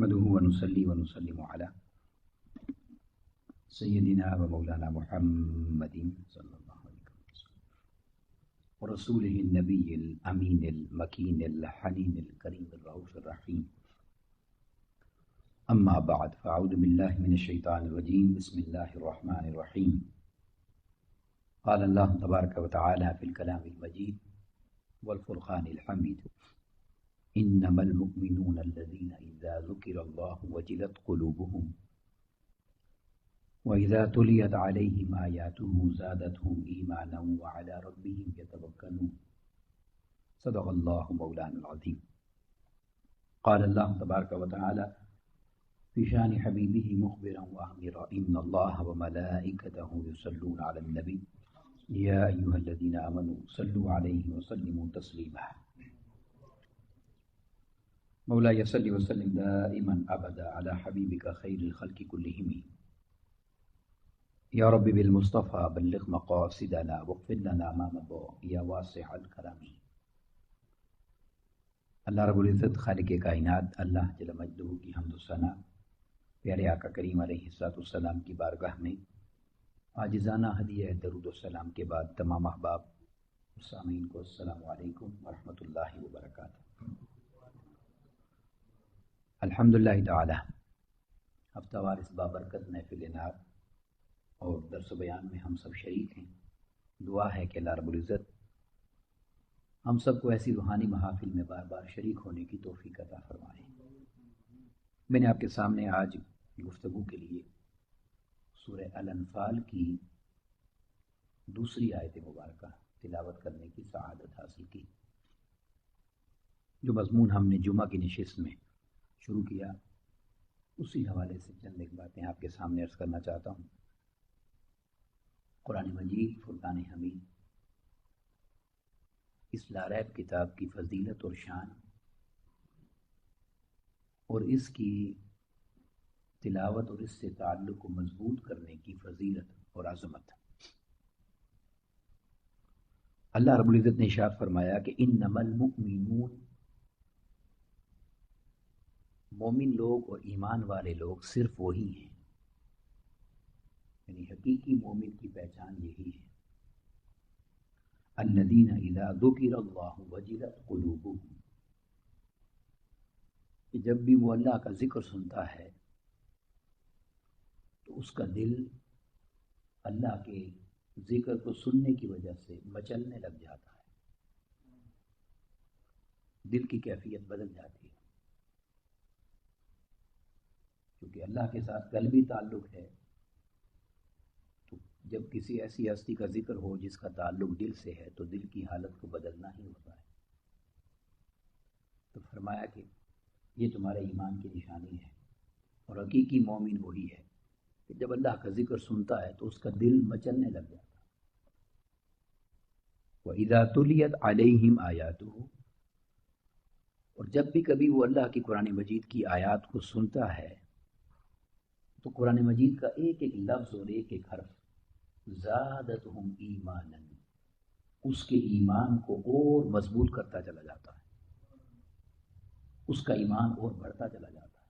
نحمده ونصلي ونسلم على سيدنا ومولانا محمد صلى الله عليه وسلم ورسوله النبي الأمين المكين الحنين الكريم الرؤوف الرحيم. أما بعد فأعوذ بالله من الشيطان الرجيم. بسم الله الرحمن الرحيم. قال الله تبارك وتعالى في الكلام المجيد والفرقان الحميد: إنما المؤمنون الذين إذا ذكر الله وجلت قلوبهم وإذا تليت عليهم آياته زادتهم إيمانا وعلى ربهم يتوكلون. صدق الله مولانا العظيم. قال الله تبارك وتعالى في شان حبيبه مخبرا وأميرا: إن الله وملائكته يصلون على النبي يا أيها الذين آمنوا صلوا عليه وسلموا تسليما. مولاي صل وسلم دائما أبدا على حبيبك خير الخلق كلهم. یا رب بالمصطفیٰ بلغ مقاصدنا واغفر لنا ما مضى یا واسع الکرم. اللہ رب العزت خالق کائنات اللہ جل مجدہ کی حمد و ثنا پیارے آقا کریم علیہ الصلوۃ والسلام کی بارگاہ میں عاجزانہ ہدیہ درود و سلام کے بعد تمام احباب و سامعین کو السلام علیکم ورحمۃ اللہ وبرکاتہ. الحمدللہ تعالی ہفتہ وار اس بابرکت محفل نعت اور درس و بیان میں ہم سب شریک ہیں. دعا ہے کہ اللہ رب العزت ہم سب کو ایسی روحانی محافل میں بار بار شریک ہونے کی توفیق عطا فرمائے. میں نے آپ کے سامنے آج گفتگو کے لیے سورہ الانفال کی دوسری آیت مبارکہ تلاوت کرنے کی سعادت حاصل کی. جو مضمون ہم نے جمعہ کی نشست میں شروع کیا اسی حوالے سے چند ایک باتیں آپ کے سامنے عرض کرنا چاہتا ہوں. قرآن مجید فرقان حمید اس لاریب کتاب کی فضیلت اور شان اور اس کی تلاوت اور اس سے تعلق کو مضبوط کرنے کی فضیلت اور عظمت. اللہ رب العزت نے ارشاد فرمایا کہ انما المؤمنون، مومن لوگ اور ایمان والے لوگ صرف وہی ہیں، یعنی حقیقی مومن کی پہچان یہی ہے. الذین اذا ذکر اللہ وجلت قلوبہم، کہ جب بھی وہ اللہ کا ذکر سنتا ہے تو اس کا دل اللہ کے ذکر کو سننے کی وجہ سے مچلنے لگ جاتا ہے، دل کی کیفیت بدل جاتی ہے. کیونکہ اللہ کے ساتھ قلبی تعلق ہے، تو جب کسی ایسی ہستی کا ذکر ہو جس کا تعلق دل سے ہے تو دل کی حالت کو بدلنا ہی ہوتا ہے. تو فرمایا کہ یہ تمہارے ایمان کی نشانی ہے، اور حقیقی مومن وہی ہے کہ جب اللہ کا ذکر سنتا ہے تو اس کا دل مچلنے لگ جاتا ہے. وَإِذَا تُلِيَتْ عَلَيْهِمْ آيَاتُهُ، اور جب بھی کبھی وہ اللہ کی قرآن مجید کی آیات کو سنتا ہے تو قرآن مجید کا ایک ایک لفظ اور ایک ایک حرف زادتہم ایمانا، اس کے ایمان کو اور مضبوط کرتا چلا جاتا ہے، اس کا ایمان اور بڑھتا چلا جاتا ہے.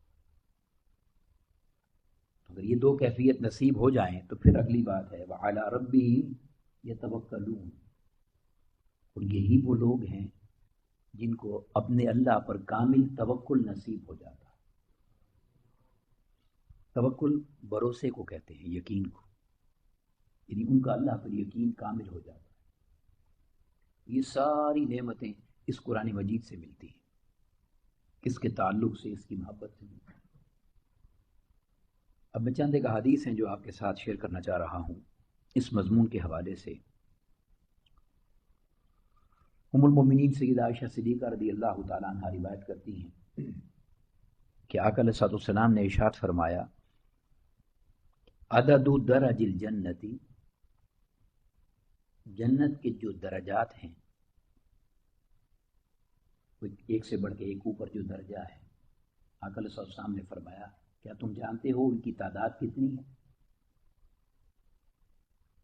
اگر یہ دو کیفیت نصیب ہو جائیں تو پھر اگلی بات ہے وَعَلَىٰ رَبِّهِمْ يَتَوَكَّلُونَ، اور یہی وہ لوگ ہیں جن کو اپنے اللہ پر کامل توکل نصیب ہو جاتا ہے. توکل بھروسے کو کہتے ہیں، یقین کو، یعنی ان کا اللہ پر یقین کامل ہو جاتا ہے. یہ ساری نعمتیں اس قرآن مجید سے ملتی ہیں، کس کے تعلق سے؟ اس کی محبت سے ملتی ہیں. اب میں چند ایک احادیث ہیں جو آپ کے ساتھ شیئر کرنا چاہ رہا ہوں اس مضمون کے حوالے سے. ام المومنین سیدہ عائشہ صدیقہ رضی اللہ تعالیٰ عنہ روایت کرتی ہیں کہ آقا علیہ الصلوۃ والسلام نے ارشاد فرمایا عدد درج الجنتی، جنت کے جو درجات ہیں ایک سے بڑھ کے ایک اوپر جو درجہ ہے، آقا علیہ الصلوۃ والسلام نے فرمایا کیا تم جانتے ہو ان کی تعداد کتنی ہے؟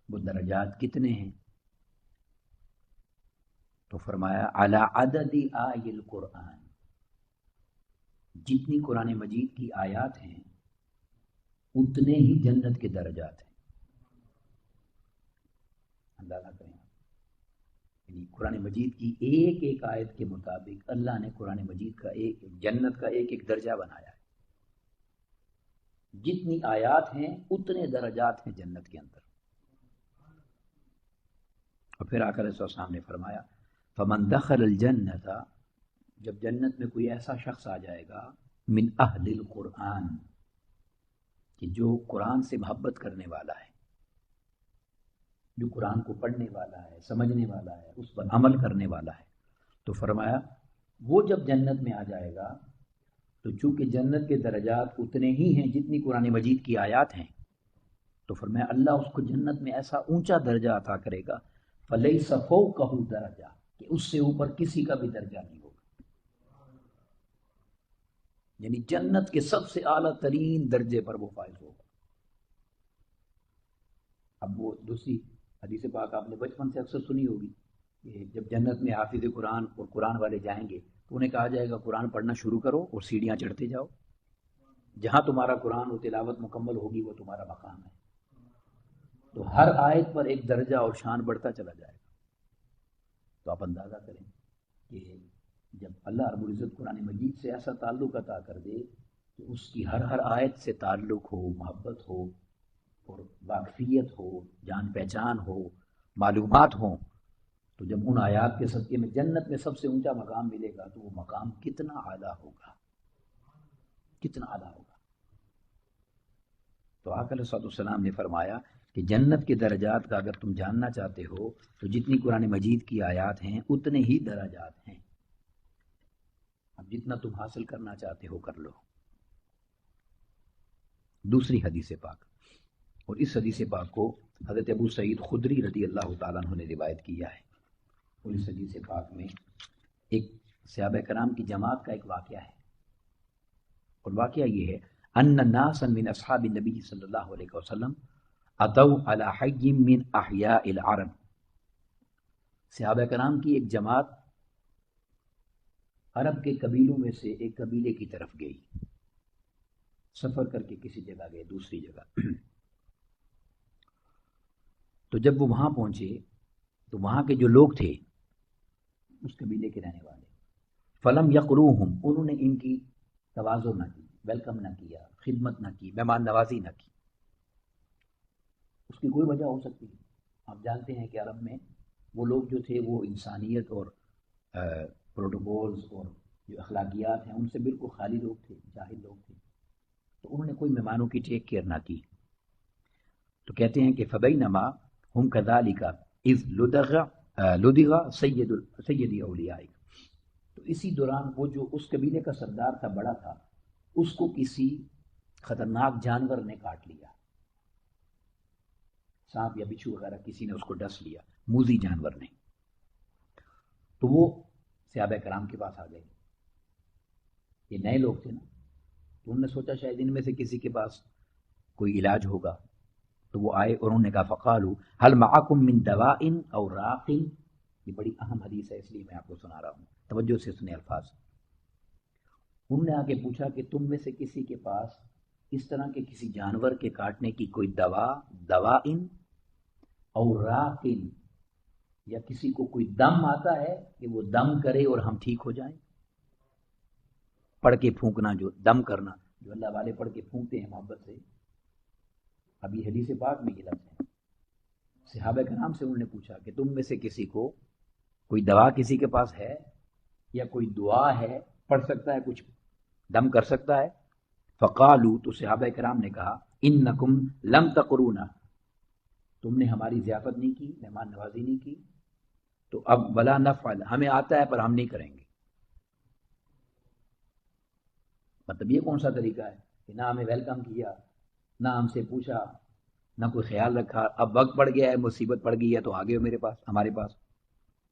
وہ درجات کتنے ہیں؟ تو فرمایا علی عدد آی القرآن، جتنی قرآن مجید کی آیات ہیں اتنے ہی جنت کے درجات ہیں. اندازہ کریں، یعنی قرآن مجید کی ایک ایک آیت کے مطابق اللہ نے قرآن مجید کا ایک جنت کا ایک ایک درجہ بنایا ہے. جتنی آیات ہیں اتنے درجات ہیں جنت کے اندر. اور پھر آقا علیہ السلام نے فرمایا فمن دخل الجنت، جب جنت میں کوئی ایسا شخص آ جائے گا من اہل القرآن، کہ جو قرآن سے محبت کرنے والا ہے، جو قرآن کو پڑھنے والا ہے، سمجھنے والا ہے، اس پر عمل کرنے والا ہے، تو فرمایا وہ جب جنت میں آ جائے گا تو چونکہ جنت کے درجات اتنے ہی ہیں جتنی قرآن مجید کی آیات ہیں، تو فرمایا اللہ اس کو جنت میں ایسا اونچا درجہ عطا کرے گا فَلَيْسَ فَوْقَهُ درجہ، کہ اس سے اوپر کسی کا بھی درجہ نہیں ہوگا. یعنی جنت کے سب سے اعلیٰ ترین درجے پر وہ فائز ہوگا. اب وہ دوسری حدیث پاک آپ نے بچپن سے اکثر سنی ہوگی کہ جب جنت میں حافظ قرآن اور قرآن والے جائیں گے تو انہیں کہا جائے گا قرآن پڑھنا شروع کرو اور سیڑھیاں چڑھتے جاؤ، جہاں تمہارا قرآن و تلاوت مکمل ہوگی وہ تمہارا مقام ہے. تو ہر آیت پر ایک درجہ اور شان بڑھتا چلا جائے گا. تو آپ اندازہ کریں کہ جب اللہ رب العزت قرآن مجید سے ایسا تعلق عطا کر دے کہ اس کی ہر آیت سے تعلق ہو، محبت ہو اور واقفیت ہو، جان پہچان ہو، معلومات ہوں، تو جب ان آیات کے صدقے میں جنت میں سب سے اونچا مقام ملے گا تو وہ مقام کتنا اعلیٰ ہوگا، کتنا اعلیٰ ہوگا. تو آقا علیہ السلام نے فرمایا کہ جنت کے درجات کا اگر تم جاننا چاہتے ہو تو جتنی قرآن مجید کی آیات ہیں اتنے ہی درجات ہیں. اب جتنا تم حاصل کرنا چاہتے ہو کر لو. دوسری حدیث پاک، اور اس حدیث پاک کو حضرت ابو سعید خدری رضی اللہ تعالیٰ عنہ نے روایت کیا ہے. اور اس حدیث پاک میں ایک صحابہ کرام کی جماعت کا ایک واقعہ ہے، اور واقعہ یہ ہے ان ناسا من اصحاب النبی صلی اللہ علیہ وسلم اتوا علی حی من احیاء العرب. صحابہ کرام کی ایک جماعت عرب کے قبیلوں میں سے ایک قبیلے کی طرف گئی، سفر کر کے کسی جگہ گئے، دوسری جگہ. تو جب وہ وہاں پہنچے تو وہاں کے جو لوگ تھے اس قبیلے کے رہنے والے، فلم یقروہم، انہوں نے ان کی تواضع نہ کی، ویلکم نہ کیا، خدمت نہ کی، مہمان نوازی نہ کی. اس کی کوئی وجہ ہو سکتی ہے. آپ جانتے ہیں کہ عرب میں وہ لوگ جو تھے وہ انسانیت اور پروٹوکولز اور جو اخلاقیات ہیں ان سے بالکل خالی لوگ تھے، جاہل لوگ تھے. تو انہوں نے کوئی مہمانوں کی ٹیک کیئر نہ کی. تو کہتے ہیں کہ فبینما ہم کذالک اذ لدغ سید اولیاء، تو اسی دوران وہ جو اس قبیلے کا سردار تھا، بڑا تھا، اس کو کسی خطرناک جانور نے کاٹ لیا، سانپ یا بچھو وغیرہ کسی نے اس کو ڈس لیا، موذی جانور نے. تو وہ صحابہ کرام کے پاس آ گئے. یہ نئے لوگ تھے نا، تو انہوں نے سوچا شاید ان میں سے کسی کے پاس کوئی علاج ہوگا. تو وہ آئے اور انہوں نے کہا فقالوا هل معکم من دواء او راق. یہ بڑی اہم حدیث ہے اس لیے میں آپ کو سنا رہا ہوں، توجہ سے سنیں الفاظ. انہوں نے آ کے پوچھا کہ تم میں سے کسی کے پاس اس طرح کے کسی جانور کے کاٹنے کی کوئی دواء اور راق، یا کسی کو کوئی دم آتا ہے کہ وہ دم کرے اور ہم ٹھیک ہو جائیں. پڑھ کے پھونکنا، جو دم کرنا، جو اللہ والے پڑھ کے پھونکتے ہیں محبت سے. اب یہ حدیث پاک میں یہ لفظ ہے. صحابہ کرام سے انہوں نے پوچھا کہ تم میں سے کسی کو کوئی دوا کسی کے پاس ہے یا کوئی دعا ہے، پڑھ سکتا ہے، کچھ دم کر سکتا ہے. فقالوا، تو صحابہ کرام نے کہا انکم لم تقرونا، تم نے ہماری ضیافت نہیں کی، مہمان نوازی نہیں کی، تو اب ولا نفعل، ہمیں آتا ہے پر ہم نہیں کریں گے. مطلب یہ کون سا طریقہ ہے کہ نہ ہمیں ویلکم کیا، نہ ہم سے پوچھا، نہ کوئی خیال رکھا، اب وقت پڑ گیا ہے، مصیبت پڑ گئی ہے تو آ گئے ہو میرے پاس، ہمارے پاس.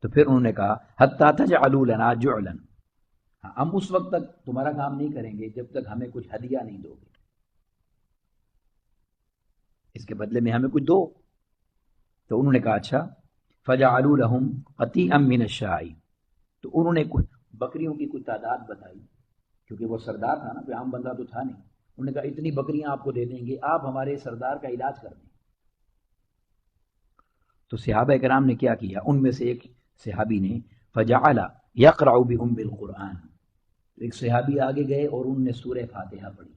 تو پھر انہوں نے کہا حتی تجعلوا لنا جعلا، ہم اس وقت تک تمہارا کام نہیں کریں گے جب تک ہمیں کچھ ہدیہ نہیں دو گے، اس کے بدلے میں ہمیں کچھ دو. تو انہوں نے کہا اچھا. فجعلوا لهم قطيعا من الشاء، تو انہوں نے کچھ بکریوں کی کوئی تعداد بتائی کیونکہ وہ سردار تھا نا، کوئی عام بندہ تو تھا نہیں. انہوں نے کہا اتنی بکریاں آپ کو دے دیں گے، آپ ہمارے سردار کا علاج کر دیں. تو صحابہ کرام نے کیا کیا، ان میں سے ایک صحابی نے فجعل یقرأ بهم بالقرآن، ایک صحابی آگے گئے اور ان نے سورہ فاتحہ پڑھی،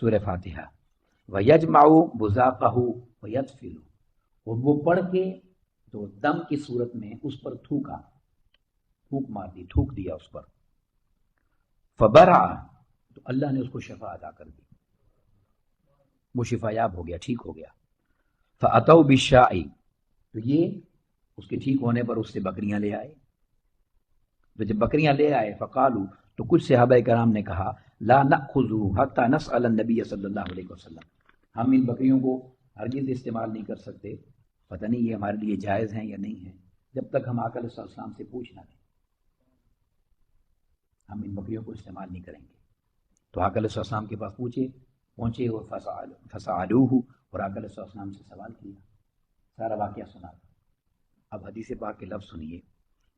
سورہ فاتحہ. وَيَجْمَعُ بُزَاقَهُ وَيَدْفِلُ، اور وہ پڑھ کے تو دم کی صورت میں اس پر تھوکا، تھوک مار دی، تھوک دیا اس پر. فبرع، تو اللہ نے اس کو شفا عطا کر دی، وہ شفا یاب ہو گیا، ٹھیک ہو گیا. فَأَتَوْا بِالشَّاءِ، تو یہ اس کے ٹھیک ہونے پر اس سے بکریاں لے آئے. تو جب بکریاں لے آئے فقالو، تو کچھ صحابہ کرام نے کہا لا نأخذو حتی نسأل النبی صلی اللہ علیہ وسلم، ہم ان بکریوں کو ہرگز استعمال نہیں کر سکتے، پتہ نہیں یہ ہمارے لیے جائز ہیں یا نہیں ہیں، جب تک ہم آقا علیہ السلام سے پوچھ نہ لیں، ہم ان بکریوں کو استعمال نہیں کریں گے. تو آقا علیہ السلام کے پاس پہنچے اور فسألوہ، اور آقا علیہ السلام سے سوال کیا، سارا واقعہ سنا. اب حدیث پاک کے لفظ سنیے.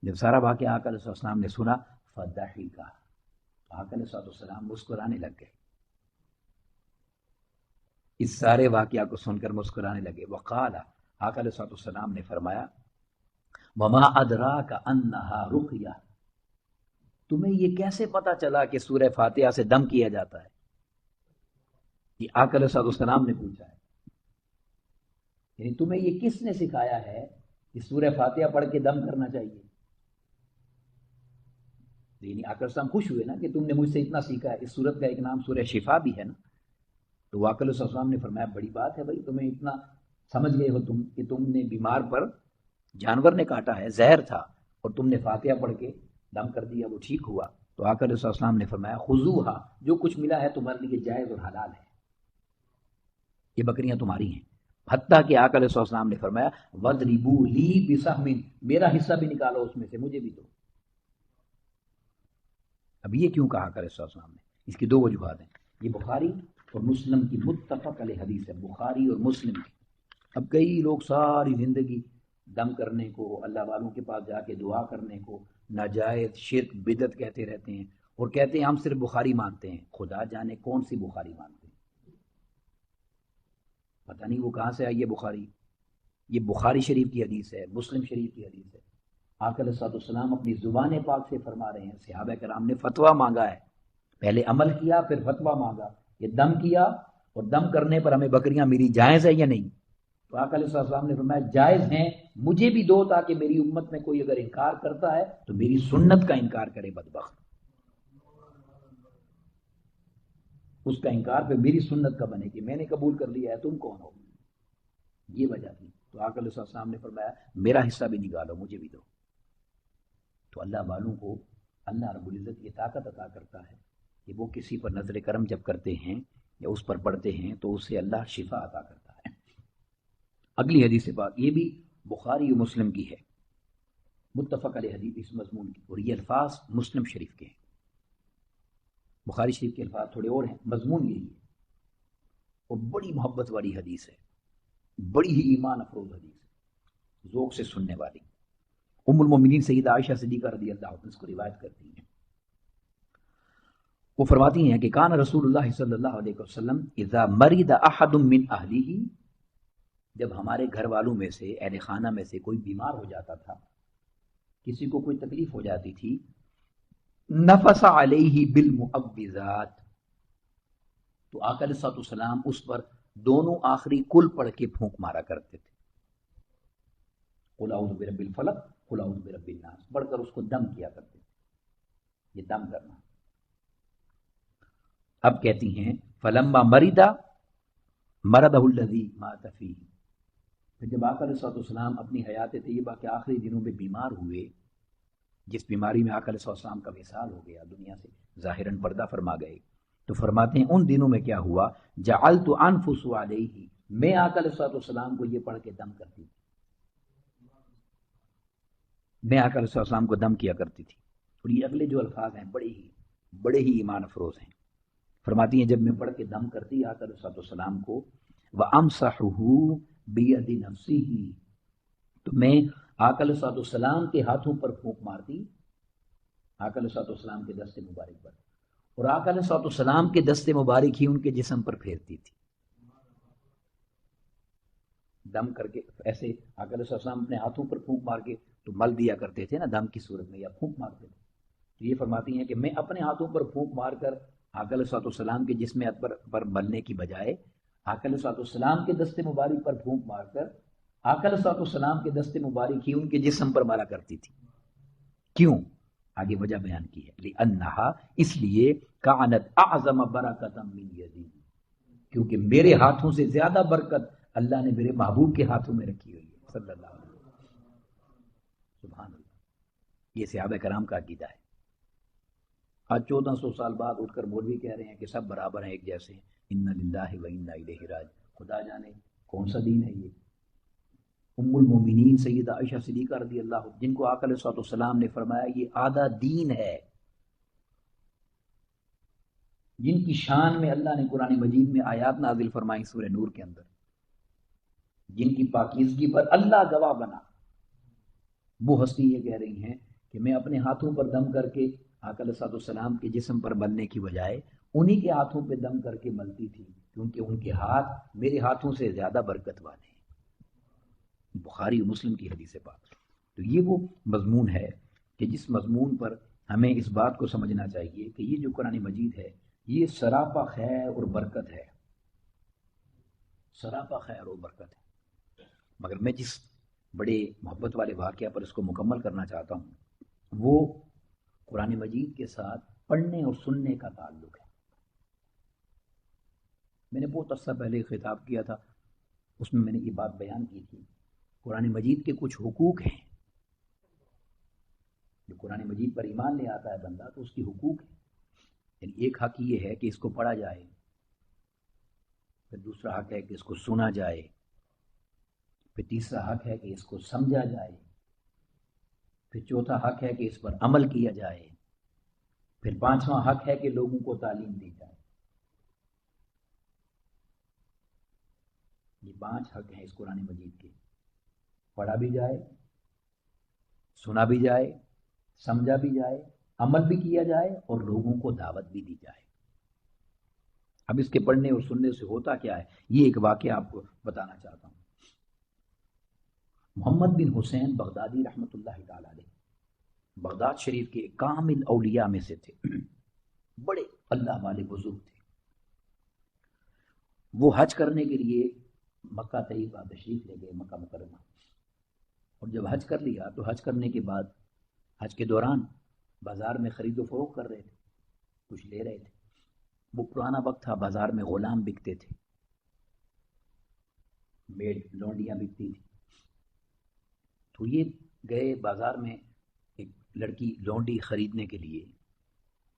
جب سارا واقعہ آقا علیہ السلام نے سنا فضحک، آقا علیہ السلام مسکرانے لگ گئے، اس سارے واقعہ کو سن کر مسکرانے لگے. وقال، آقا علیہ السلام نے فرمایا وما ادراک انہا رقیہ، تمہیں یہ کیسے پتا چلا کہ سورہ فاتحہ سے دم کیا جاتا ہے؟ یہ آقا علیہ السلام نے پوچھا ہے، یعنی تمہیں یہ کس نے سکھایا ہے کہ سورہ فاتحہ پڑھ کے دم کرنا چاہیے؟ یعنی آقا علیہ السلام خوش ہوئے نا کہ تم نے مجھ سے اتنا سیکھا ہے. اس سورت کا ایک نام سورہ شفا بھی ہے نا. تو آقا علیہ السلام نے فرمایا بڑی بات ہے بھائی، تمہیں اتنا سمجھ گئے ہو تم کہ تم نے بیمار پر جانور نے کاٹا ہے، زہر تھا، اور تم نے فاتحہ پڑھ کے دم کر دیا، وہ ٹھیک ہوا. تو آقا علیہ السلام نے فرمایا خذوہا، جو کچھ ملا ہے تمہارے لیے جائز اور حلال ہے، یہ بکریاں تمہاری ہیں. حتیٰ کہ آقا علیہ السلام نے فرمایا وَضْرِبُوا لِي بِسَهْمٍ، میرا حصہ بھی نکالو اس میں سے، مجھے بھی دو. اب یہ کیوں کہا آقا علیہ السلام نے؟ اس کی دو وجوہات ہیں. یہ بخاری اور مسلم کی متفق علیہ حدیث ہے، بخاری اور مسلم کی. اب کئی لوگ ساری زندگی دم کرنے کو، اللہ والوں کے پاس جا کے دعا کرنے کو ناجائز، شرک، بدعت کہتے رہتے ہیں، اور کہتے ہیں ہم صرف بخاری مانتے ہیں. خدا جانے کون سی بخاری مانتے ہیں، پتہ نہیں وہ کہاں سے آئی ہے بخاری. یہ بخاری شریف کی حدیث ہے، مسلم شریف کی حدیث ہے. آقا علیہ السلام اپنی زبان پاک سے فرما رہے ہیں. صحابہ کرام نے فتویٰ مانگا ہے، پہلے عمل کیا پھر فتویٰ مانگا. یہ دم کیا اور دم کرنے پر ہمیں بکریاں میری جائز ہے یا نہیں؟ تو آقا علیہ السلام نے فرمایا جائز ہیں، مجھے بھی دو، تاکہ میری امت میں کوئی اگر انکار کرتا ہے تو میری سنت کا انکار کرے بدبخت، اس کا انکار پہ میری سنت کا بنے کہ میں نے قبول کر لیا ہے، تم کون ہو؟ یہ وجہ تھی. تو آقا علیہ السلام نے فرمایا میرا حصہ بھی نکالو، مجھے بھی دو. تو اللہ والوں کو اللہ رب العزت یہ طاقت عطا کرتا ہے کہ وہ کسی پر نظر کرم جب کرتے ہیں یا اس پر پڑھتے ہیں تو اسے اللہ شفا عطا کرتا ہے. اگلی حدیث پاک یہ بھی بخاری و مسلم کی ہے، متفق علیہ حدیث اس مضمون کی، اور یہ الفاظ مسلم شریف کے ہیں. بخاری شریف کے الفاظ تھوڑے اور ہیں، مضمون یہی ہے، اور بڑی محبت والی حدیث ہے، بڑی ہی ایمان افروز حدیث ہے، ذوق سے سننے والی. ام المومنین سیدہ عائشہ صدیقہ رضی اللہ عنہ اس کو روایت کرتی ہیں. وہ فرماتی ہیں کہ کان رسول اللہ صلی اللہ علیہ وسلم اذا مرض احد من اہلہ، جب ہمارے گھر والوں میں سے، اہل خانہ میں سے کوئی بیمار ہو جاتا تھا، کسی کو کوئی تکلیف ہو جاتی تھی، نفس علیہ بالمعوذات، تو آقا علیہ السلام اس پر دونوں آخری کل پڑھ کے پھونک مارا کرتے تھے. قل اعوذ برب الفلق قل اعوذ برب الناس پڑھ کر اس کو دم کیا کرتے تھے. یہ دم کرنا. اب کہتی ہیں فلما مرض مرضہ الذی مات فیہ، پھر جب آقا علیہ السلام اپنی حیات طیبہ کے آخری دنوں میں بیمار ہوئے، جس بیماری میں آقا علیہ السلام کا وصال ہو گیا، دنیا سے ظاہراً پردہ فرما گئے، تو فرماتے ہیں ان دنوں میں کیا ہوا، جعلت انفس علیہ، میں آقا علیہ السلام کو یہ پڑھ کے دم کرتی تھی، میں آقا علیہ السلام کو دم کیا کرتی تھی. اور یہ اگلے جو الفاظ ہیں بڑے ہی ایمان افروز ہیں. فرماتی ہیں جب میں پڑھ کے دم کرتی آقا علیہ السلام کو، وَأَمْسَحُهُ بِيَدِ نَفْسِهِ، تو میں آقا علیہ السلام کے ہاتھوں پر پھونک مارتی، آقا علیہ السلام کے دست مبارک پر، اور آقا علیہ السلام کے دست مبارک ہی ان کے جسم پر پھیرتی تھی دم کر کے. ایسے آقا علیہ السلام اپنے ہاتھوں پر پھونک مار کے تو مل دیا کرتے تھے نا دم کی صورت میں، یا پھونک مارتے تھے. تو یہ فرماتی ہیں کہ میں اپنے ہاتھوں پر پھونک مار کر آقا علیہ السلام کے جسم اکبر پر ملنے کی بجائے آقا علیہ السلام کے دست مبارک پر پھونک مار کر آقا علیہ السلام کے دست مبارک ہی ان کے جسم پر مالا کرتی تھی. کیوں؟ آگے وجہ بیان کی ہے، لِأَنَّهَا، اس لیے کانت اعظم برکۃ من یدی، کیونکہ میرے ہاتھوں سے زیادہ برکت اللہ نے میرے محبوب کے ہاتھوں میں رکھی ہوئی ہے صلی اللہ علیہ وسلم. سبحان اللہ. یہ صحابہ کرام کا عقیدہ ہے. آج 1400 سال بعد اٹھ کر مولوی کہہ رہے ہیں کہ سب برابر ہیں، ایک جیسے ہیں. انا للہ و انا الیہ راجعون. خدا جانے کون سا دین ہے یہ. ام المومنین سیدہ عائشہ صدیقہ رضی اللہ عنہ، جن کو آقا علیہ السلام نے فرمایا یہ آدھا دین ہے، جن کی شان میں اللہ نے قرآن مجید میں آیات نازل فرمائی سورہ نور کے اندر، جن کی پاکیزگی پر اللہ گواہ بنا، وہ ہستی یہ کہہ رہی ہیں کہ میں اپنے ہاتھوں پر دم کر کے آقا علیہ السلام کے جسم پر ملنے کی بجائے انہی کے ہاتھوں پہ دم کر کے ملتی تھی، کیونکہ ان کے ہاتھ میرے ہاتھوں سے زیادہ برکت والے ہیں. بخاری و مسلم کی حدیث پاک. تو یہ وہ مضمون ہے کہ جس مضمون پر ہمیں اس بات کو سمجھنا چاہیے کہ یہ جو قرآن مجید ہے یہ سراپا خیر اور برکت ہے، سراپا خیر اور برکت ہے. مگر میں جس بڑے محبت والے واقعہ پر اس کو مکمل کرنا چاہتا ہوں وہ قرآن مجید کے ساتھ پڑھنے اور سننے کا تعلق ہے. میں نے بہت عرصہ پہلے خطاب کیا تھا، اس میں نے یہ بات بیان کی تھی. قرآن مجید کے کچھ حقوق ہیں. جو قرآن مجید پر ایمان لے آتا ہے بندہ تو اس کی حقوق ہے. یعنی ایک حق یہ ہے کہ اس کو پڑھا جائے، پھر دوسرا حق ہے کہ اس کو سنا جائے، پھر تیسرا حق ہے کہ اس کو سمجھا جائے، پھر چوتھا حق ہے کہ اس پر عمل کیا جائے، پھر پانچواں حق ہے کہ لوگوں کو تعلیم دی جائے. یہ 5 حق ہیں اس قرآن مجید کے. پڑھا بھی جائے، سنا بھی جائے، سمجھا بھی جائے، عمل بھی کیا جائے اور لوگوں کو دعوت بھی دی جائے. اب اس کے پڑھنے اور سننے سے ہوتا کیا ہے یہ ایک واقعہ آپ کو بتانا چاہتا ہوں. محمد بن حسین بغدادی رحمۃ اللہ تعالی علیہ بغداد شریف کے کامل اولیاء میں سے تھے، بڑے اللہ والے بزرگ تھے. وہ حج کرنے کے لیے مکہ طیبہ تشریف لے گئے، مکہ مکرمہ. اور جب حج کر لیا تو حج کرنے کے بعد حج کے دوران بازار میں خرید و فروخت کر رہے تھے، کچھ لے رہے تھے. وہ پرانا وقت تھا، بازار میں غلام بکتے تھے، میڈ لونڈیاں بکتی تھی. تو یہ گئے بازار میں ایک لڑکی لونڈی خریدنے کے لیے.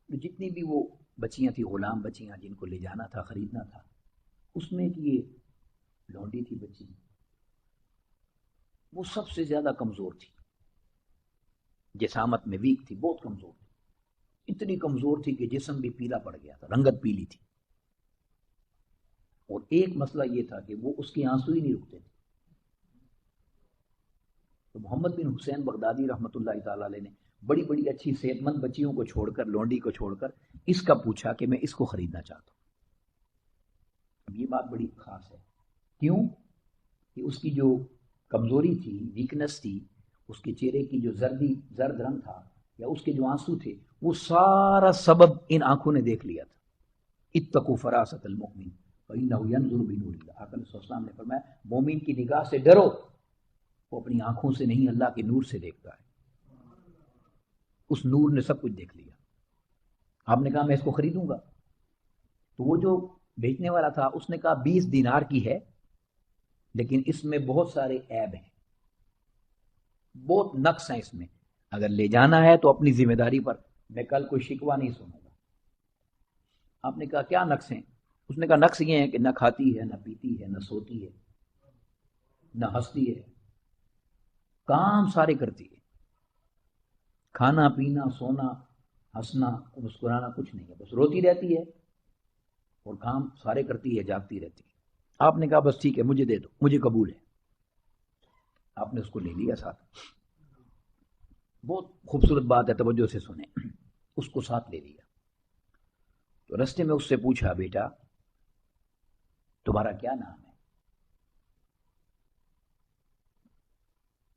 جتنی بھی وہ بچیاں تھیں، غلام بچیاں جن کو لے جانا تھا، خریدنا تھا، اس میں کہ یہ لونڈی تھی بچی، وہ سب سے زیادہ کمزور تھی، جسامت میں ویک تھی، بہت کمزور تھی. اتنی کمزور تھی کہ جسم بھی پیلا پڑ گیا تھا، رنگت پیلی تھی. اور ایک مسئلہ یہ تھا کہ وہ اس کے آنسو ہی نہیں رکتے تھے. تو محمد بن حسین بغدادی رحمۃ اللہ تعالی علیہ نے بڑی بڑی اچھی صحت مند بچیوں کو چھوڑ کر، لونڈی کو چھوڑ کر اس کا پوچھا کہ میں اس کو خریدنا چاہتا ہوں. اب یہ بات بڑی خاص ہے. کیوں؟ کہ اس کی جو کمزوری تھی، ویکنس تھی، اس کے چہرے کی جو زرد رنگ تھا یا اس کے جو آنسو تھے، وہ سارا سبب ان آنکھوں نے دیکھ لیا تھا. اتقوا فراست المؤمن فإنه ينظر بنور اللہ. آقا صلی اللہ علیہ وسلم نے فرمایا مومن کی نگاہ سے ڈرو، وہ اپنی آنکھوں سے نہیں اللہ کے نور سے دیکھتا ہے. اس نور نے سب کچھ دیکھ لیا. آپ نے کہا میں اس کو خریدوں گا. تو وہ جو بیچنے والا تھا اس نے کہا 20 دینار کی ہے، لیکن اس میں بہت سارے عیب ہیں، بہت نقص ہیں اس میں. اگر لے جانا ہے تو اپنی ذمہ داری پر، میں کل کوئی شکوہ نہیں سنوں گا. آپ نے کہا کیا نقص ہیں؟ اس نے کہا نقص یہ ہے کہ نہ کھاتی ہے، نہ پیتی ہے، نہ سوتی ہے، نہ ہنستی ہے. کام سارے کرتی ہے، کھانا پینا سونا ہنسنا مسکرانا کچھ نہیں ہے، بس روتی رہتی ہے اور کام سارے کرتی ہے، جاگتی رہتی ہے. آپ نے کہا بس ٹھیک ہے مجھے دے دو، مجھے قبول ہے. آپ نے اس کو لے لیا ساتھ. بہت خوبصورت بات ہے، توجہ سے سنیں. اس کو ساتھ لے لیا تو رستے میں اس سے پوچھا بیٹا تمہارا کیا نام ہے؟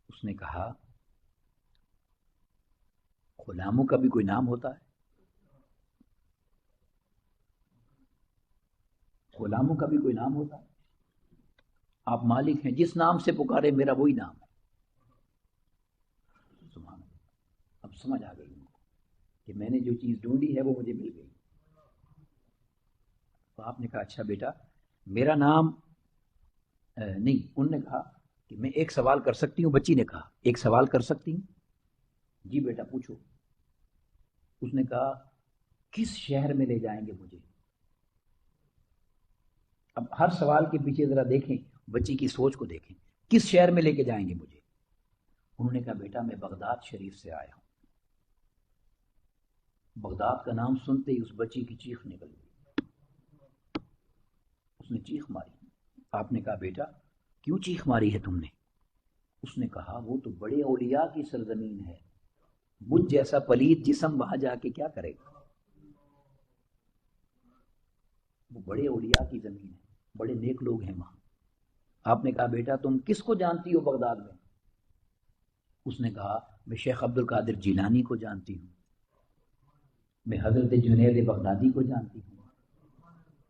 اس نے کہا غلاموں کا بھی کوئی نام ہوتا ہے؟ غلاموں کا بھی کوئی نام ہوتا ہے؟ آپ مالک ہیں، جس نام سے پکارے میرا وہی نام ہے. سبحان اللہ. اب سمجھ آ گئی ان کو کہ میں نے جو چیز ڈھونڈی ہے وہ مجھے مل گئی. تو آپ نے کہا اچھا بیٹا میرا نام نہیں. انہوں نے کہا کہ میں ایک سوال کر سکتی ہوں؟ بچی نے کہا ایک سوال کر سکتی ہوں؟ جی بیٹا پوچھو. اس نے کہا کس شہر میں لے جائیں گے مجھے؟ اب ہر سوال کے پیچھے ذرا دیکھیں، بچی کی سوچ کو دیکھیں. کس شہر میں لے کے جائیں گے مجھے؟ انہوں نے کہا بیٹا میں بغداد شریف سے آیا ہوں. بغداد کا نام سنتے ہی اس بچی کی چیخ نکل گئی. اس نے چیخ ماری. آپ نے کہا بیٹا کیوں چیخ ماری ہے تم نے؟ اس نے کہا وہ تو بڑے اولیاء کی سرزمین ہے، مجھ جیسا پلید جسم وہاں جا کے کیا کرے گا؟ وہ بڑے اولیاء کی زمین ہے، بڑے نیک لوگ ہیں وہاں. آپ نے کہا بیٹا تم کس کو جانتی ہو بغداد میں؟ اس نے کہا میں شیخ عبد القادر جیلانی کو جانتی ہوں، میں حضرت جنید بغدادی کو جانتی ہوں،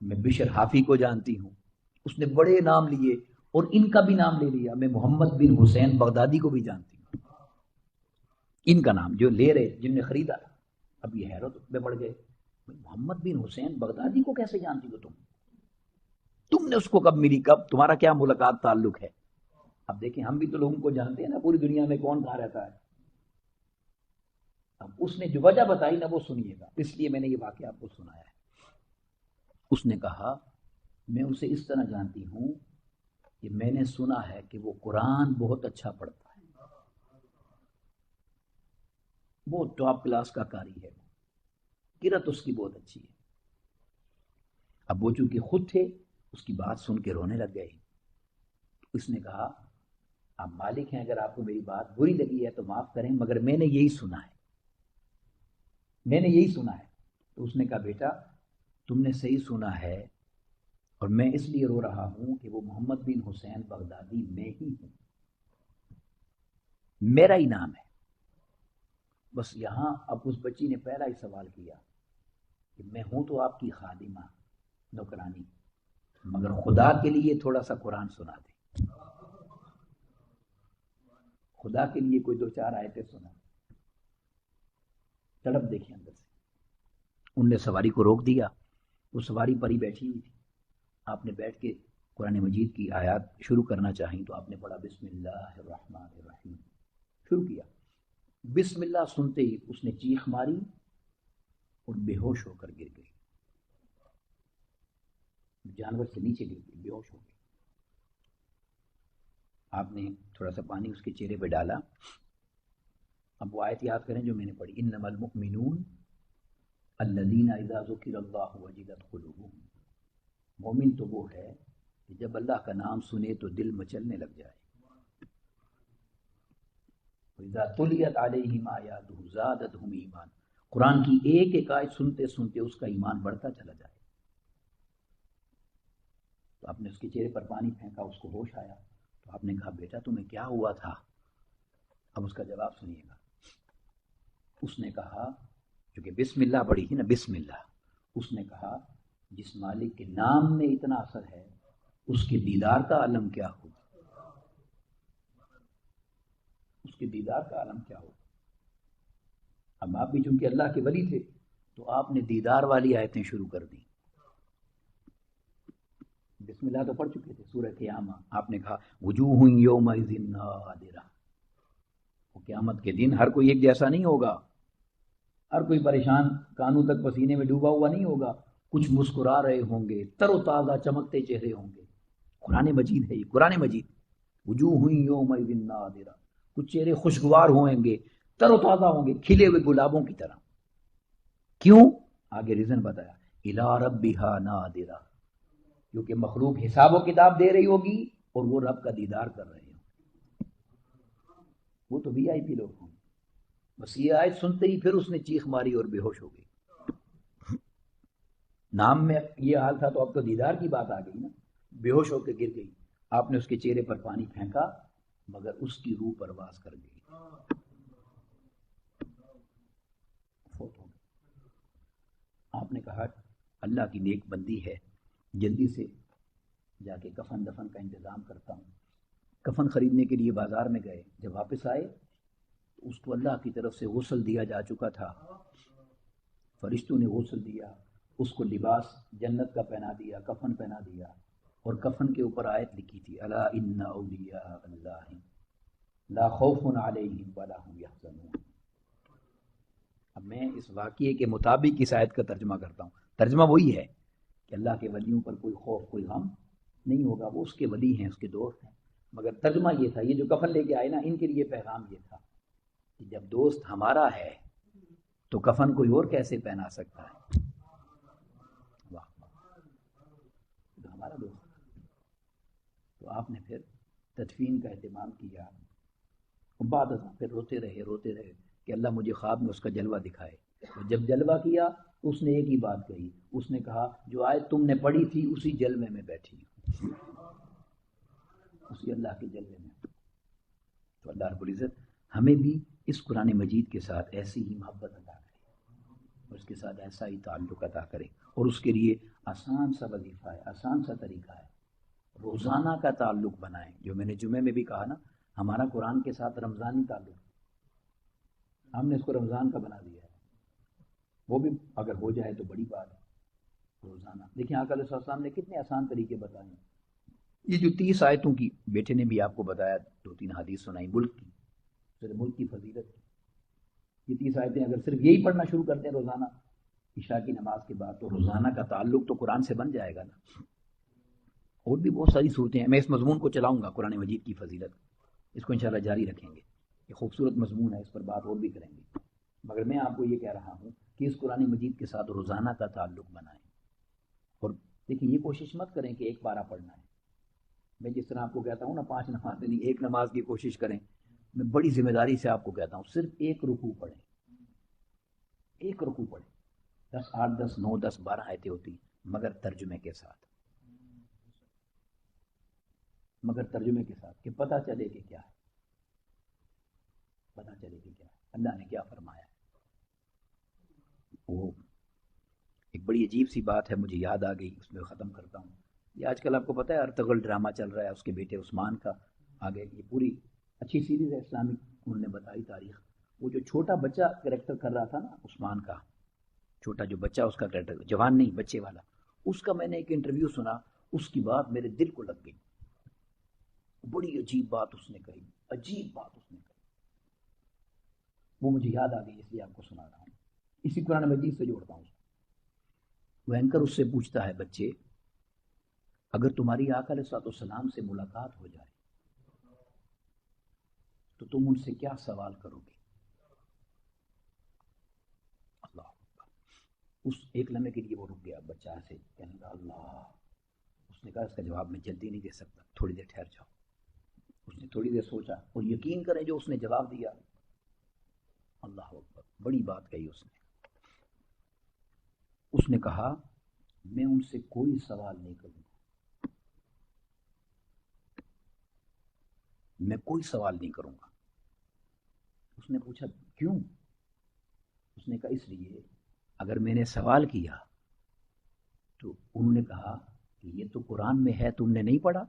میں بشر حافی کو جانتی ہوں. اس نے بڑے نام لیے اور ان کا بھی نام لے لیا. میں محمد بن حسین بغدادی کو بھی جانتی ہوں. ان کا نام جو لے رہے جن نے خریدا. اب یہ حیرت میں پڑ گئے، محمد بن حسین بغدادی کو کیسے جانتی ہو تم نے اس کو کب ملی، کب تمہارا کیا ملاقات تعلق ہے؟ اب دیکھیں ہم بھی تو لوگوں کو جانتے ہیں نا، پوری دنیا میں کون کہاں رہتا ہے. اب اس نے جو وجہ بتائی نا وہ سنیے گا، اس لیے میں نے یہ واقعہ آپ کو سنایا ہے. اس نے کہا میں اسے اس طرح جانتی ہوں کہ میں نے سنا ہے کہ وہ قرآن بہت اچھا پڑھتا ہے، وہ ٹاپ کلاس کا قاری ہے، قرأت اس کی بہت اچھی ہے. اب وہ چونکہ خود تھے اس کی بات سن کے رونے لگ گئے. اس نے کہا آپ مالک ہیں، اگر آپ کو میری بات بری لگی ہے تو معاف کریں، مگر میں نے یہی سنا ہے، میں نے یہی سنا ہے. تو اس نے کہا بیٹا تم نے صحیح سنا ہے، اور میں اس لیے رو رہا ہوں کہ وہ محمد بن حسین بغدادی میں ہی ہوں، میرا ہی نام ہے. بس یہاں اب اس بچی نے پہلا ہی سوال کیا کہ میں ہوں تو آپ کی خادمہ نوکرانی، مگر خدا کے لیے تھوڑا سا قرآن سنا دیں، خدا کے لیے کوئی دو چار آیتیں سنا. تڑپ دیکھیں اندر سے. ان نے سواری کو روک دیا. وہ سواری پر ہی بیٹھی ہوئی تھی. آپ نے بیٹھ کے قرآن مجید کی آیات شروع کرنا چاہیں تو آپ نے پڑھا بسم اللہ الرحمن الرحیم، شروع کیا. بسم اللہ سنتے ہی اس نے چیخ ماری اور بے ہوش ہو کر گر گئی. جانور سے نیچے گر گئی، بے ہوش ہو گئی. آپ نے تھوڑا سا پانی اس کے چہرے پہ ڈالا. اب وہ آیت یاد کریں جو میں نے پڑھی، انما المؤمنون الذین اذا ذکر اللہ وجلت قلوبہم. مومن تو وہ ہے کہ جب اللہ کا نام سنے تو دل مچلنے لگ جائے. اذا تلیت علیہم آیاتہ زادتہم ایمان. قرآن کی ایک ایک آیت سنتے سنتے اس کا ایمان بڑھتا چلا جائے. تو آپ نے اس کے چہرے پر پانی پھینکا، اس کو ہوش آیا. تو آپ نے کہا بیٹا تمہیں کیا ہوا تھا؟ اب اس کا جواب سنیے گا. اس نے کہا کیونکہ بسم اللہ پڑھی تھی نا، بسم اللہ. اس نے کہا جس مالک کے نام میں اتنا اثر ہے اس کے دیدار کا عالم کیا ہو، اس کے دیدار کا عالم کیا ہو. اب آپ بھی چونکہ اللہ کے ولی تھے تو آپ نے دیدار والی آیتیں شروع کر دی. بسم اللہ تو پڑھ چکے تھے سورہ قیامہ. آپ نے کہا وجوہ یومئذ ناظرہ. قیامت کے دن ہر کوئی ایک جیسا نہیں ہوگا، ہر کوئی پریشان کانوں تک پسینے میں ڈوبا ہوا نہیں ہوگا. کچھ مسکرا رہے ہوں گے، تر و تازہ چمکتے چہرے ہوں گے. قرآن مجید ہے یہ، قرآن مجید. وجوہ یومئذ ناظرہ، کچھ چہرے خوشگوار ہوئیں گے، تر و تازہ ہوں گے، کھلے ہوئے گلابوں کی طرح. کیوں؟ آگے ریزن بتایا، الی ربہا ناظرہ، کیونکہ مخلوق حساب و کتاب دے رہی ہوگی اور وہ رب کا دیدار کر رہے ہوں. وہ تو وی آئی پی لوگ ہوں. بس یہ آیت سنتے ہی پھر اس نے چیخ ماری اور بے ہوش ہو گئی. نام میں یہ حال تھا تو اب تو دیدار کی بات آ گئی نا. بے ہوش ہو کے گر گئی. آپ نے اس کے چہرے پر پانی پھینکا مگر اس کی روح پرواز کر گئی. فوت ہو گئی. آپ نے کہا اللہ کی نیک بندی ہے, جلدی سے جا کے کفن دفن کا انتظام کرتا ہوں. کفن خریدنے کے لیے بازار میں گئے. جب واپس آئے تو اس کو اللہ کی طرف سے غسل دیا جا چکا تھا. فرشتوں نے غسل دیا, اس کو لباس جنت کا پہنا دیا, کفن پہنا دیا, اور کفن کے اوپر آیت لکھی تھی الا ان اولیاء اللہ لا خوف علیہم ولا هم یحزنون. اب میں اس واقعے کے مطابق اس آیت کا ترجمہ کرتا ہوں. ترجمہ وہی ہے کہ اللہ کے ولیوں پر کوئی خوف کوئی غم نہیں ہوگا, وہ اس کے ولی ہیں, اس کے دوست ہیں. مگر ترجمہ یہ تھا, یہ جو کفن لے کے آئے نا, ان کے لیے پیغام یہ تھا کہ جب دوست ہمارا ہے تو کفن کوئی اور کیسے پہنا سکتا ہے. واہ تو ہمارا دوست. تو آپ نے پھر تدفین کا اہتمام کیا. بعد پھر روتے رہے کہ اللہ مجھے خواب میں اس کا جلوہ دکھائے. جب جلوہ کیا اس نے ایک ہی بات کہی, اس نے کہا جو آیت تم نے پڑھی تھی اسی جلوے میں بیٹھی ہوں, اسی اللہ کے جلوے میں. تو اللہ رب العزت ہمیں بھی اس قرآن مجید کے ساتھ ایسی ہی محبت عطا کرے, اور اس کے ساتھ ایسا ہی تعلق عطا کرے. اور اس کے لیے آسان سا وظیفہ ہے, آسان سا طریقہ ہے, روزانہ کا تعلق بنائیں. جو میں نے جمعے میں بھی کہا نا, ہمارا قرآن کے ساتھ رمضانی تعلق, ہم نے اس کو رمضان کا بنا دیا ہے. وہ بھی اگر ہو جائے تو بڑی بات ہے. روزانہ دیکھیں آقا علیہ السلام نے کتنے آسان طریقے بتائے ہیں. یہ جو 30 آیتوں کی, بیٹے نے بھی آپ کو بتایا, 2-3 حدیث سنائی ملک کی, پھر ملک کی فضیلت کی. یہ 30 آیتیں اگر صرف یہی پڑھنا شروع کرتے ہیں روزانہ عشاء کی نماز کے بعد, تو روزانہ کا تعلق تو قرآن سے بن جائے گا نا. اور بھی بہت ساری صورتیں ہیں, میں اس مضمون کو چلاؤں گا, قرآن مجید کی فضیلت, اس کو انشاءاللہ جاری رکھیں گے. یہ خوبصورت مضمون ہے, اس پر بات اور بھی کریں گے. مگر میں آپ کو یہ کہہ رہا ہوں کہ اس قرآن مجید کے ساتھ روزانہ کا تعلق بنائیں. اور دیکھیں یہ کوشش مت کریں کہ ایک پارہ پڑھنا ہے. میں جس طرح آپ کو کہتا ہوں نا 5 نمازیں نہیں, ایک نماز کی کوشش کریں. میں بڑی ذمہ داری سے آپ کو کہتا ہوں صرف ایک رکوع پڑھیں, ایک رکوع پڑھیں. 10 8 10 9 10 12 آیتیں ہوتی, مگر ترجمے کے ساتھ, کہ پتہ چلے کہ کیا ہے, پتہ چلے کہ کیا ہے, اللہ نے کیا فرمایا ہے. وہ ایک بڑی عجیب سی بات ہے, مجھے یاد آ گئی, اس میں ختم کرتا ہوں. یہ آج کل آپ کو پتہ ہے ارطغرل ڈرامہ چل رہا ہے, اس کے بیٹے عثمان کا. آگے یہ پوری اچھی سیریز ہے اسلامک, انہوں نے بتائی تاریخ. وہ جو چھوٹا بچہ کریکٹر کر رہا تھا نا عثمان کا, چھوٹا جو بچہ اس کا کریکٹر, جوان نہیں بچے والا, اس کا میں نے ایک انٹرویو سنا, اس کی بات میرے دل کو لگ گئی. بڑی عجیب بات اس نے کہی, عجیب بات اس نے کہی, وہ مجھے یاد آ گئی, اس لیے آپ کو سنا رہا ہوں. اسی قرآن مجید سے جوڑتا ہوں. وہ اینکر اس سے پوچھتا ہے, بچے اگر تمہاری آقا علیہ السلام سے ملاقات ہو جائے تو تم ان سے کیا سوال کرو گے؟ اللہ, اس ایک لمحے کے لیے وہ رک گیا, بچہ سے کہنے لگا اللہ. اس نے کہا اس کا جواب میں جلدی نہیں دے سکتا, تھوڑی دیر ٹھہر جاؤ. اس نے تھوڑی دیر سوچا, اور یقین کریں جو اس نے جواب دیا, اللہ اکبر, بڑی بات کہی اس نے. اس نے کہا میں ان سے کوئی سوال نہیں کروں گا, میں کوئی سوال نہیں کروں گا. اس نے پوچھا کیوں؟ اس نے کہا اس لیے اگر میں نے سوال کیا تو انہوں نے کہا کہ یہ تو قرآن میں ہے, تم نے نہیں پڑھا.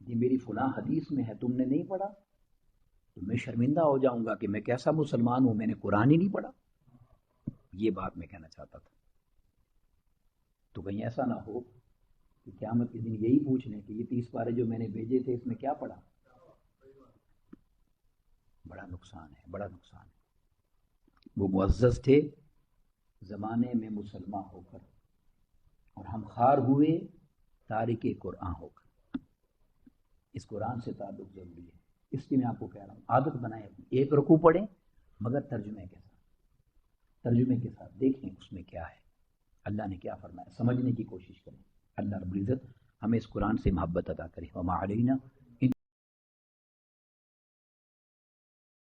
یہ میری فلاں حدیث میں ہے, تم نے نہیں پڑھا, تو میں شرمندہ ہو جاؤں گا کہ میں کیسا مسلمان ہوں, میں نے قرآن ہی نہیں پڑھا. یہ بات میں کہنا چاہتا تھا. تو کہیں ایسا نہ ہو کہ قیامت کے دن یہی پوچھ لیں کہ یہ 30 پارے جو میں نے بھیجے تھے اس میں کیا پڑھا. بڑا نقصان ہے, بڑا نقصان ہے. وہ معزز تھے زمانے میں مسلمان ہو کر, اور ہم خوار ہوئے تارک قرآن ہو کر. اس قرآن سے تعلق ضروری ہے. اس لیے میں آپ کو کہہ رہا ہوں عادت بنائیں, ایک رکوع پڑھیں مگر ترجمے کے ساتھ, ترجمے کے ساتھ دیکھیں اس میں کیا ہے, اللہ نے کیا فرمایا, سمجھنے کی کوشش کریں. اللہ رب العزت ہمیں اس قرآن سے محبت عطا کرے. وما علینا